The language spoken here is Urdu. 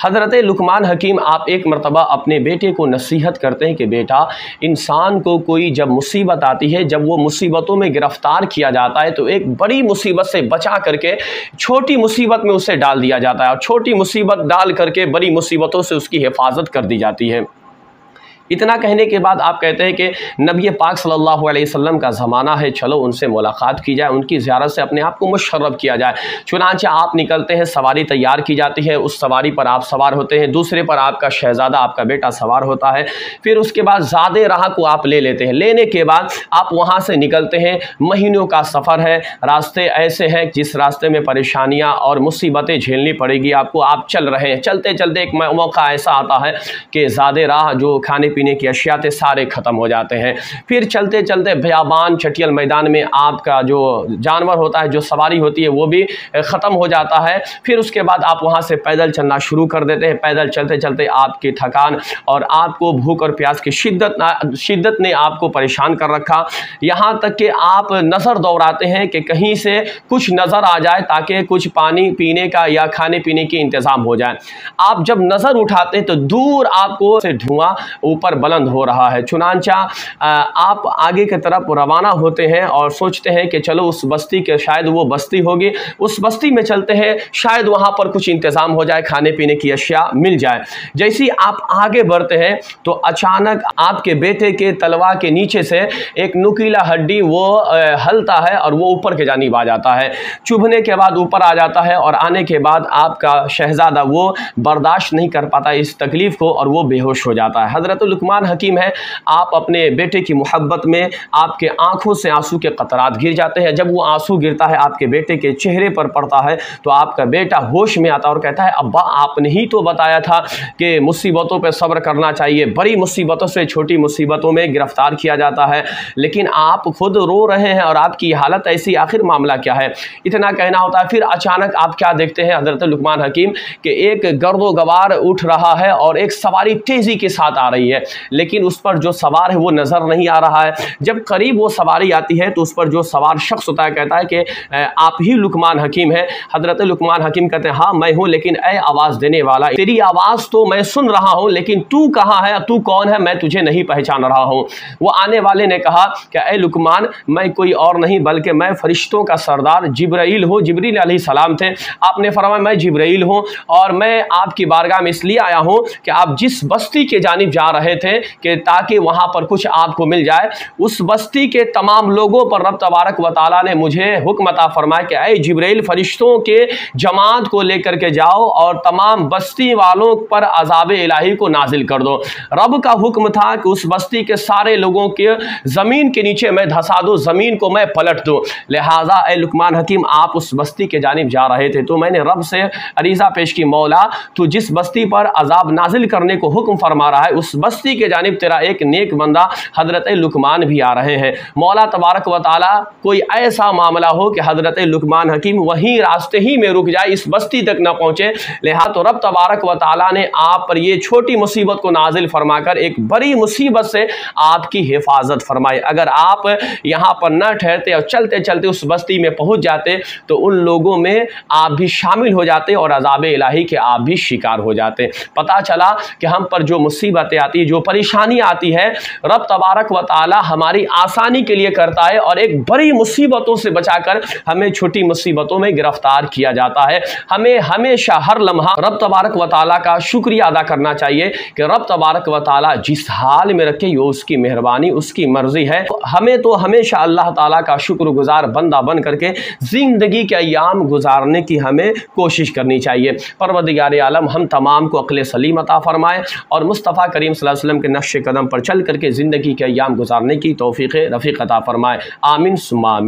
حضرت لقمان حکیم آپ ایک مرتبہ اپنے بیٹے کو نصیحت کرتے ہیں کہ بیٹا، انسان کو کوئی جب مصیبت آتی ہے، جب وہ مصیبتوں میں گرفتار کیا جاتا ہے تو ایک بڑی مصیبت سے بچا کر کے چھوٹی مصیبت میں اسے ڈال دیا جاتا ہے، اور چھوٹی مصیبت ڈال کر کے بڑی مصیبتوں سے اس کی حفاظت کر دی جاتی ہے۔ اتنا کہنے کے بعد آپ کہتے ہیں کہ نبی پاک صلی اللہ علیہ وسلم کا زمانہ ہے، چلو ان سے ملاقات کی جائے، ان کی زیارت سے اپنے آپ کو مشرف کیا جائے۔ چنانچہ آپ نکلتے ہیں، سواری تیار کی جاتی ہے، اس سواری پر آپ سوار ہوتے ہیں، دوسرے پر آپ کا شہزادہ، آپ کا بیٹا سوار ہوتا ہے، پھر اس کے بعد زیادہ راہ کو آپ لے لیتے ہیں۔ لینے کے بعد آپ وہاں سے نکلتے ہیں، مہینوں کا سفر ہے، راستے ایسے ہیں جس راستے میں پریشانیاں اور مصیبتیں جھیلنی پڑے گی آپ کو، آپ چل رہے ہیں، چلتے چلتے ایک موقع ایسا آتا ہے کہ زیادہ راہ جو کھانے پینے کی اشیاء تھے سارے ختم ہو جاتے ہیں، پھر چلتے چلتے بیابان چٹیل میدان میں آپ کا جو جانور ہوتا ہے، جو سواری ہوتی ہے، وہ بھی ختم ہو جاتا ہے، پھر اس کے بعد آپ وہاں سے پیدل چلنا شروع کر دیتے ہیں۔ پیدل چلتے چلتے آپ کی تھکان اور آپ کو بھوک اور پیاس کی شدت نے آپ کو پریشان کر رکھا، یہاں تک کہ آپ نظر دوڑاتے ہیں کہ کہیں سے کچھ نظر آ جائے تاکہ کچھ پانی پینے کا یا کھانے پینے کی انتظام ہو جائے۔ آپ جب نظر اٹھاتے ہیں تو دور آپ کو دھواں اوپر بلند ہو رہا ہے، چنانچہ آپ آگے کی طرف روانہ ہوتے ہیں اور سوچتے ہیں کہ چلو اس بستی کے شاید وہ بستی ہوگی، اس بستی میں چلتے ہیں، شاید وہاں پر کچھ انتظام ہو جائے، کھانے پینے کی اشیاء مل جائے۔ جیسی آپ آگے بڑھتے ہیں تو اچانک آپ کے بیٹے کے تلوا کے نیچے سے ایک نکیلا ہڈی وہ ہلتا ہے اور وہ اوپر کے جانب آ جاتا ہے، چبھنے کے بعد اوپر آ جاتا ہے، اور آنے کے بعد آپ کا شہزادہ وہ برداشت نہیں کر پاتا اس تکلیف کو اور وہ بے ہوش ہو جاتا ہے۔ حضرت لقمان حکیم ہے، آپ اپنے بیٹے کی محبت میں آپ کے آنکھوں سے آنسو کے قطرات گر جاتے ہیں، جب وہ آنسو گرتا ہے آپ کے بیٹے کے چہرے پر پڑتا ہے تو آپ کا بیٹا ہوش میں آتا اور کہتا ہے ابا آپ نے ہی تو بتایا تھا کہ مصیبتوں پہ صبر کرنا چاہیے، بڑی مصیبتوں سے چھوٹی مصیبتوں میں گرفتار کیا جاتا ہے، لیکن آپ خود رو رہے ہیں اور آپ کی حالت ایسی، آخر معاملہ کیا ہے؟ اتنا کہنا ہوتا ہے۔ پھر اچانک آپ کیا دیکھتے ہیں حضرت لقمان حکیم کہ ایک گرد و غبار اٹھ رہا ہے اور ایک سواری تیزی کے ساتھ آ رہی ہے، لیکن اس پر جو سوار ہے وہ نظر نہیں آ رہا ہے۔ جب قریب وہ سواری آتی ہے تو اس پر جو سوار شخص ہوتا ہے کہتا ہے کہ آپ ہی لقمان حکیم ہیں؟ حضرت لقمان حکیم کہتے ہیں ہاں میں ہوں، لیکن اے آواز دینے والا، تیری آواز تو میں سن رہا ہوں لیکن تو کہاں ہے، تو کون ہے، میں تجھے نہیں پہچان رہا ہوں۔ وہ آنے والے نے کہا کہ اے لقمان میں کوئی اور نہیں بلکہ میں فرشتوں کا سردار جبرائیل ہوں، جبریل علیہ السلام تھے۔ آپ نے فرمایا میں جبرائیل ہوں اور میں آپ کی بارگاہ میں اس لیے آیا ہوں کہ آپ جس بستی کے جانب جا رہے تھے کہ تاکہ وہاں پر کچھ آپ کو مل جائے، اس بستی کے تمام لوگوں پر رب تبارک و تعالیٰ نے مجھے حکم عطا فرمایا کہ اے جبرائیل فرشتوں کے جماعت کو لے کر کے جاؤ اور تمام بستی والوں پر عذاب الہی کو نازل کر دو۔ رب کا حکم تھا کہ اس بستی کے سارے لوگوں کے زمین کے نیچے میں دھسا دو، زمین کو میں پلٹ دوں۔ لہٰذا اے لقمان حکیم آپ اس بستی کے جانب جا رہے تھے تو میں نے رب سے عریضہ پیش کی، مولا تو جس بستی پر عذاب نازل کرنے کو حکم فرما رہا ہے اس بستی کے جانب تیرا ایک نیک بندہ حضرت لقمان بھی آ رہے ہیں، مولا تبارک و تعالیٰ کوئی ایسا معاملہ ہو کہ حضرت لقمان حکیم وہیں راستے ہی میں رک جائے، اس بستی تک نہ پہنچے، لہٰذا تو رب تبارک و تعالیٰ نے آپ پر یہ چھوٹی مصیبت کو نازل فرما کر ایک بڑی مصیبت سے آپ کی حفاظت فرمائی۔ اگر آپ یہاں پر نہ ٹھہرتے اور چلتے چلتے اس بستی میں پہنچ جاتے تو ان لوگوں میں آپ بھی شامل ہو جاتے اور عذاب الہی کے آپ بھی شکار ہو جاتے۔ پتہ چلا کہ ہم پر جو مصیبتیں آتی ہیں، جو پریشانی آتی ہے، رب تبارک و تعالی ہماری آسانی کے لیے کرتا ہے اور ایک بڑی مصیبتوں سے بچا کر ہمیں چھوٹی مصیبتوں میں گرفتار کیا جاتا ہے۔ ہمیں ہمیشہ ہر لمحہ رب تبارک و تعالی کا شکریہ ادا کرنا چاہیے کہ رب تبارک و تعالی جس حال میں رکھے یہ اس کی مہربانی، اس کی مرضی ہے۔ ہمیں تو ہمیشہ اللہ تعالیٰ کا شکر گزار بندہ بن کر کے زندگی کے ایام گزارنے کی ہمیں کوشش کرنی چاہیے۔ پروردگار عالم ہم تمام کو عقل سلیم عطا فرمائے اور مصطفیٰ کریم صلی اللہ علیہ وسلم کے نقش قدم پر چل کر کے زندگی کے ایام گزارنے کی توفیق رفیق عطا فرمائے، آمین ثم آمین۔